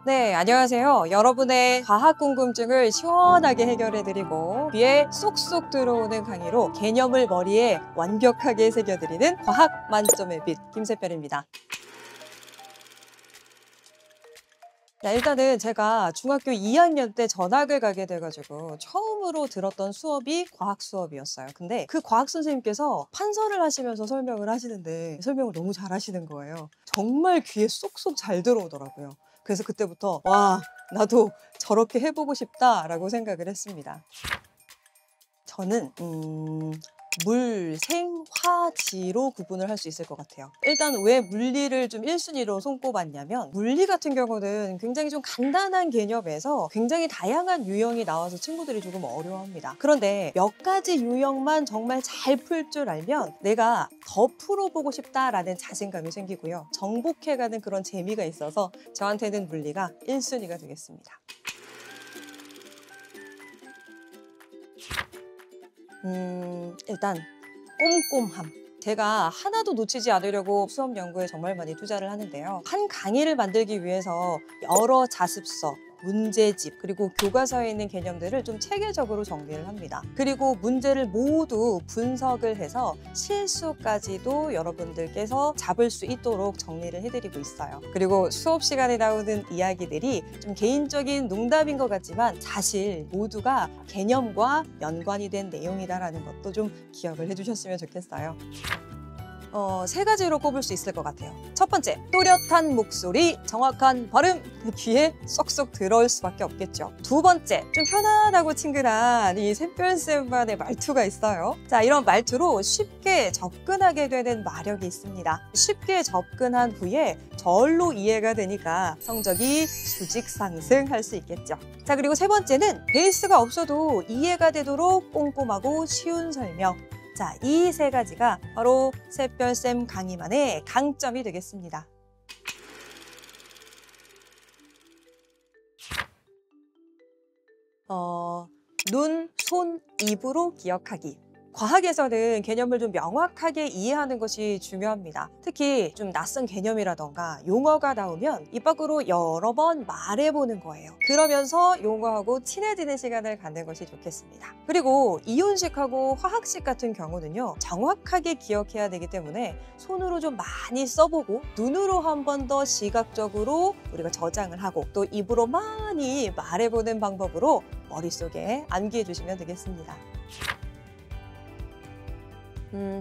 네, 안녕하세요. 여러분의 과학 궁금증을 시원하게 해결해드리고 귀에 쏙쏙 들어오는 강의로 개념을 머리에 완벽하게 새겨드리는 과학 만점의 빛 김세별입니다. 자, 일단은 제가 중학교 2학년 때 전학을 가게 돼가지고 처음으로 들었던 수업이 과학 수업이었어요. 근데 그 과학 선생님께서 판서를 하시면서 설명을 하시는데 설명을 너무 잘하시는 거예요. 정말 귀에 쏙쏙 잘 들어오더라고요. 그래서 그때부터 와, 나도 저렇게 해보고 싶다라고 생각을 했습니다. 저는 물, 생, 화, 지로 구분을 할 수 있을 것 같아요. 일단 왜 물리를 좀 1순위로 손꼽았냐면 물리 같은 경우는 굉장히 좀 간단한 개념에서 굉장히 다양한 유형이 나와서 친구들이 조금 어려워합니다. 그런데 몇 가지 유형만 정말 잘 풀 줄 알면 내가 더 풀어보고 싶다라는 자신감이 생기고요. 정복해가는 그런 재미가 있어서 저한테는 물리가 1순위가 되겠습니다. 일단 꼼꼼함. 제가 하나도 놓치지 않으려고 수업 연구에 정말 많이 투자를 하는데요. 한 강의를 만들기 위해서 여러 자습서, 문제집, 그리고 교과서에 있는 개념들을 좀 체계적으로 정리를 합니다. 그리고 문제를 모두 분석을 해서 실수까지도 여러분들께서 잡을 수 있도록 정리를 해드리고 있어요. 그리고 수업 시간에 나오는 이야기들이 좀 개인적인 농담인 것 같지만 사실 모두가 개념과 연관이 된 내용이다라는 것도 좀 기억을 해주셨으면 좋겠어요. 세 가지로 꼽을 수 있을 것 같아요. 첫 번째, 또렷한 목소리, 정확한 발음, 귀에 쏙쏙 들어올 수밖에 없겠죠. 두 번째, 좀 편안하고 친근한 이 샛별쌤만의 말투가 있어요. 자, 이런 말투로 쉽게 접근하게 되는 마력이 있습니다. 쉽게 접근한 후에 절로 이해가 되니까 성적이 수직 상승할 수 있겠죠. 자, 그리고 세 번째는 베이스가 없어도 이해가 되도록 꼼꼼하고 쉬운 설명. 자, 이 세 가지가 바로 샛별쌤 강의만의 강점이 되겠습니다. 눈, 손, 입으로 기억하기. 과학에서는 개념을 좀 명확하게 이해하는 것이 중요합니다. 특히 좀 낯선 개념이라던가 용어가 나오면 입 밖으로 여러 번 말해보는 거예요. 그러면서 용어하고 친해지는 시간을 갖는 것이 좋겠습니다. 그리고 이온식하고 화학식 같은 경우는요, 정확하게 기억해야 되기 때문에 손으로 좀 많이 써보고 눈으로 한 번 더 시각적으로 우리가 저장을 하고 또 입으로 많이 말해보는 방법으로 머릿속에 암기해 주시면 되겠습니다.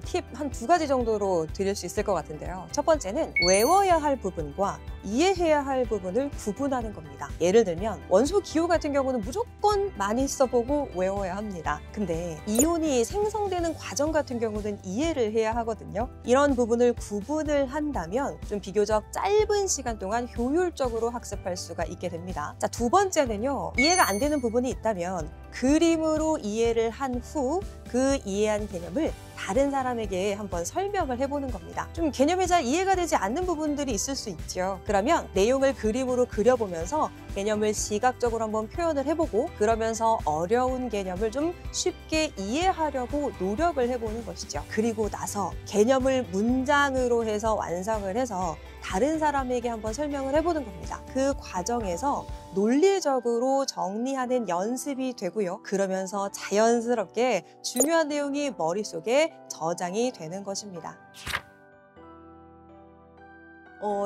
팁 한 두 가지 정도로 드릴 수 있을 것 같은데요. 첫 번째는 외워야 할 부분과 이해해야 할 부분을 구분하는 겁니다. 예를 들면 원소 기호 같은 경우는 무조건 많이 써보고 외워야 합니다. 근데 이온이 생성되는 과정 같은 경우는 이해를 해야 하거든요. 이런 부분을 구분을 한다면 좀 비교적 짧은 시간 동안 효율적으로 학습할 수가 있게 됩니다. 자, 두 번째는요, 이해가 안 되는 부분이 있다면 그림으로 이해를 한 후 그 이해한 개념을 다른 사람에게 한번 설명을 해보는 겁니다. 좀 개념이 잘 이해가 되지 않는 부분들이 있을 수 있죠. 그러면 내용을 그림으로 그려보면서 개념을 시각적으로 한번 표현을 해보고 그러면서 어려운 개념을 좀 쉽게 이해하려고 노력을 해보는 것이죠. 그리고 나서 개념을 문장으로 해서 완성을 해서 다른 사람에게 한번 설명을 해보는 겁니다. 그 과정에서 논리적으로 정리하는 연습이 되고요. 그러면서 자연스럽게 중요한 내용이 머릿속에 저장이 되는 것입니다.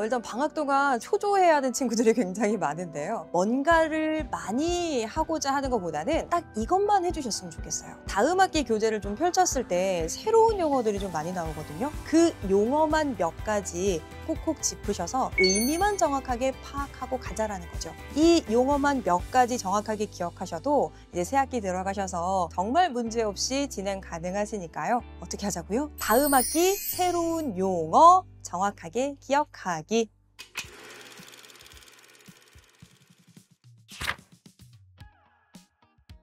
일단 방학 동안 초조해야 하는 친구들이 굉장히 많은데요. 뭔가를 많이 하고자 하는 것보다는 딱 이것만 해주셨으면 좋겠어요. 다음 학기 교재를 좀 펼쳤을 때 새로운 용어들이 좀 많이 나오거든요. 그 용어만 몇 가지 콕콕 짚으셔서 의미만 정확하게 파악하고 가자라는 거죠. 이 용어만 몇 가지 정확하게 기억하셔도 이제 새 학기 들어가셔서 정말 문제없이 진행 가능하시니까요. 어떻게 하자고요? 다음 학기 새로운 용어 정확하게 기억하기.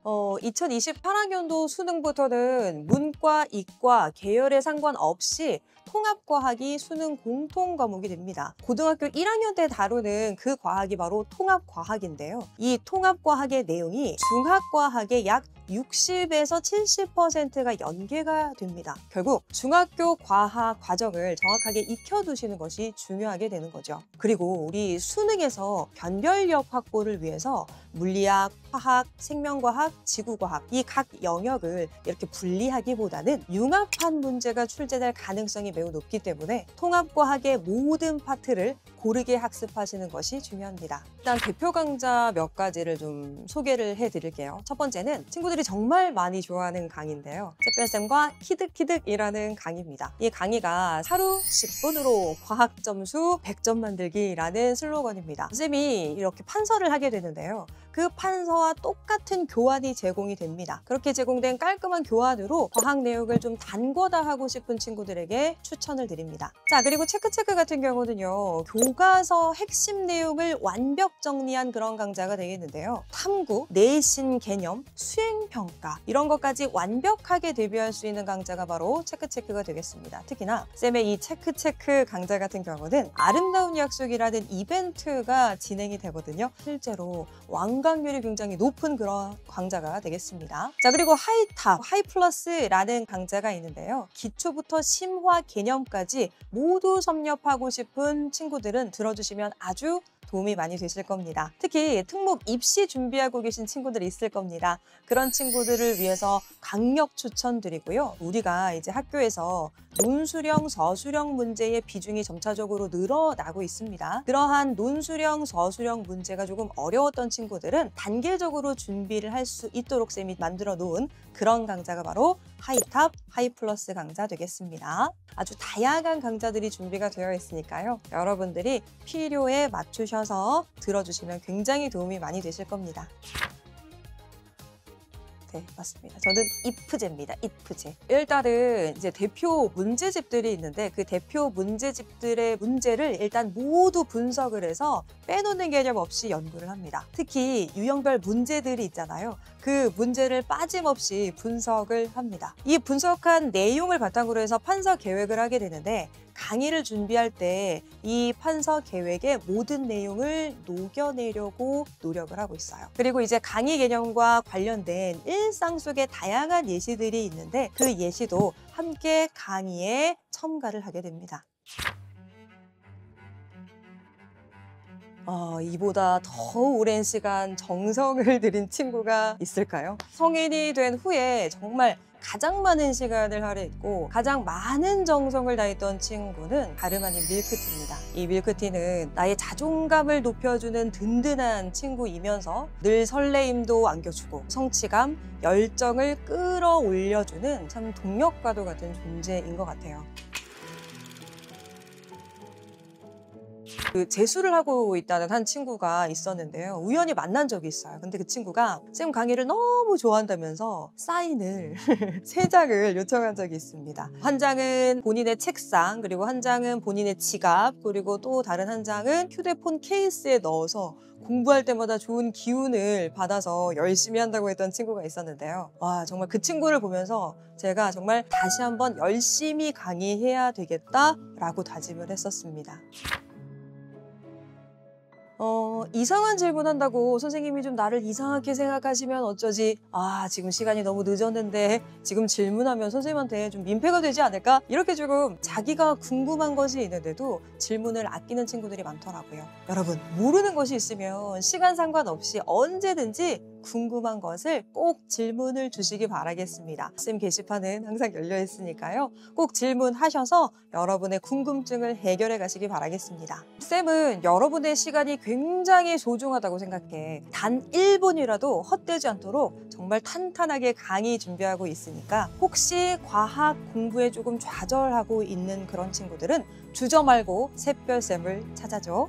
2028학년도 수능부터는 문과, 이과, 계열에 상관없이 통합과학이 수능 공통 과목이 됩니다. 고등학교 1학년 때 다루는 그 과학이 바로 통합과학인데요. 이 통합과학의 내용이 중학과학의 약 60에서 70%가 연계가 됩니다. 결국 중학교 과학 과정을 정확하게 익혀두시는 것이 중요하게 되는 거죠. 그리고 우리 수능에서 변별력 확보를 위해서 물리학, 화학, 생명과학, 지구과학 이 각 영역을 이렇게 분리하기보다는 융합한 문제가 출제될 가능성이 매우 높기 때문에 통합과학의 모든 파트를 고르게 학습하시는 것이 중요합니다. 일단 대표 강좌 몇 가지를 좀 소개를 해드릴게요. 첫 번째는 친구들이 정말 많이 좋아하는 강의인데요. zet별쌤과 키득키득이라는 강의입니다. 이 강의가 하루 10분으로 과학 점수 100점 만들기라는 슬로건입니다. 쌤이 이렇게 판서를 하게 되는데요. 그 판서와 똑같은 교환이 제공이 됩니다. 그렇게 제공된 깔끔한 교환으로 과학 내용을 좀 단거다 하고 싶은 친구들에게 추천을 드립니다. 자, 그리고 체크체크 같은 경우는요. 교과서 핵심 내용을 완벽 정리한 그런 강좌가 되겠는데요. 탐구, 내신 개념, 수행평가 이런 것까지 완벽하게 대비할 수 있는 강좌가 바로 체크체크가 되겠습니다. 특히나 쌤의 이 체크체크 강좌 같은 경우는 아름다운 약속이라는 이벤트가 진행이 되거든요. 실제로 완강률이 굉장히 높은 그런 강좌가 되겠습니다. 자, 그리고 하이탑, 하이플러스라는 강좌가 있는데요. 기초부터 심화 개념까지 모두 섭렵하고 싶은 친구들은 들어주시면 아주 도움이 많이 되실 겁니다. 특히 특목 입시 준비하고 계신 친구들이 있을 겁니다. 그런 친구들을 위해서 강력 추천드리고요. 우리가 이제 학교에서 논술형, 서술형 문제의 비중이 점차적으로 늘어나고 있습니다. 그러한 논술형, 서술형 문제가 조금 어려웠던 친구들은 단계적으로 준비를 할 수 있도록 쌤이 만들어 놓은 그런 강좌가 바로 하이탑, 하이플러스 강좌 되겠습니다. 아주 다양한 강좌들이 준비가 되어 있으니까요. 여러분들이 필요에 맞추셔서 들어주시면 굉장히 도움이 많이 되실 겁니다. 네, 맞습니다. 저는 이프제입니다. 이프제. 일단은 이제 대표 문제집들이 있는데 그 대표 문제집들의 문제를 일단 모두 분석을 해서 빼놓는 개념 없이 연구를 합니다. 특히 유형별 문제들이 있잖아요. 그 문제를 빠짐없이 분석을 합니다. 이 분석한 내용을 바탕으로 해서 판서 계획을 하게 되는데 강의를 준비할 때 이 판서 계획의 모든 내용을 녹여내려고 노력을 하고 있어요. 그리고 이제 강의 개념과 관련된 일상 속의 다양한 예시들이 있는데 그 예시도 함께 강의에 첨가를 하게 됩니다. 이보다 더 오랜 시간 정성을 들인 친구가 있을까요? 성인이 된 후에 정말 가장 많은 시간을 할애했고 가장 많은 정성을 다했던 친구는 다름 아닌 밀크티입니다. 이 밀크티는 나의 자존감을 높여주는 든든한 친구이면서 늘 설레임도 안겨주고 성취감, 열정을 끌어올려주는 참 동력과도 같은 존재인 것 같아요. 재수를 하고 있다는 한 친구가 있었는데요. 우연히 만난 적이 있어요. 근데 그 친구가 쌤 강의를 너무 좋아한다면서 사인을 3장을 요청한 적이 있습니다. 한 장은 본인의 책상, 그리고 한 장은 본인의 지갑, 그리고 또 다른 한 장은 휴대폰 케이스에 넣어서 공부할 때마다 좋은 기운을 받아서 열심히 한다고 했던 친구가 있었는데요. 와, 정말 그 친구를 보면서 제가 정말 다시 한번 열심히 강의해야 되겠다라고 다짐을 했었습니다. 이상한 질문 한다고 선생님이 좀 나를 이상하게 생각하시면 어쩌지? 지금 시간이 너무 늦었는데 지금 질문하면 선생님한테 좀 민폐가 되지 않을까? 이렇게 조금 자기가 궁금한 것이 있는데도 질문을 아끼는 친구들이 많더라고요. 여러분, 모르는 것이 있으면 시간 상관없이 언제든지 궁금한 것을 꼭 질문을 주시기 바라겠습니다. 쌤 게시판은 항상 열려 있으니까요. 꼭 질문하셔서 여러분의 궁금증을 해결해 가시기 바라겠습니다. 쌤은 여러분의 시간이 굉장히 소중하다고 생각해. 단 1분이라도 헛되지 않도록 정말 탄탄하게 강의 준비하고 있으니까 혹시 과학 공부에 조금 좌절하고 있는 그런 친구들은 주저 말고 샛별쌤을 찾아줘.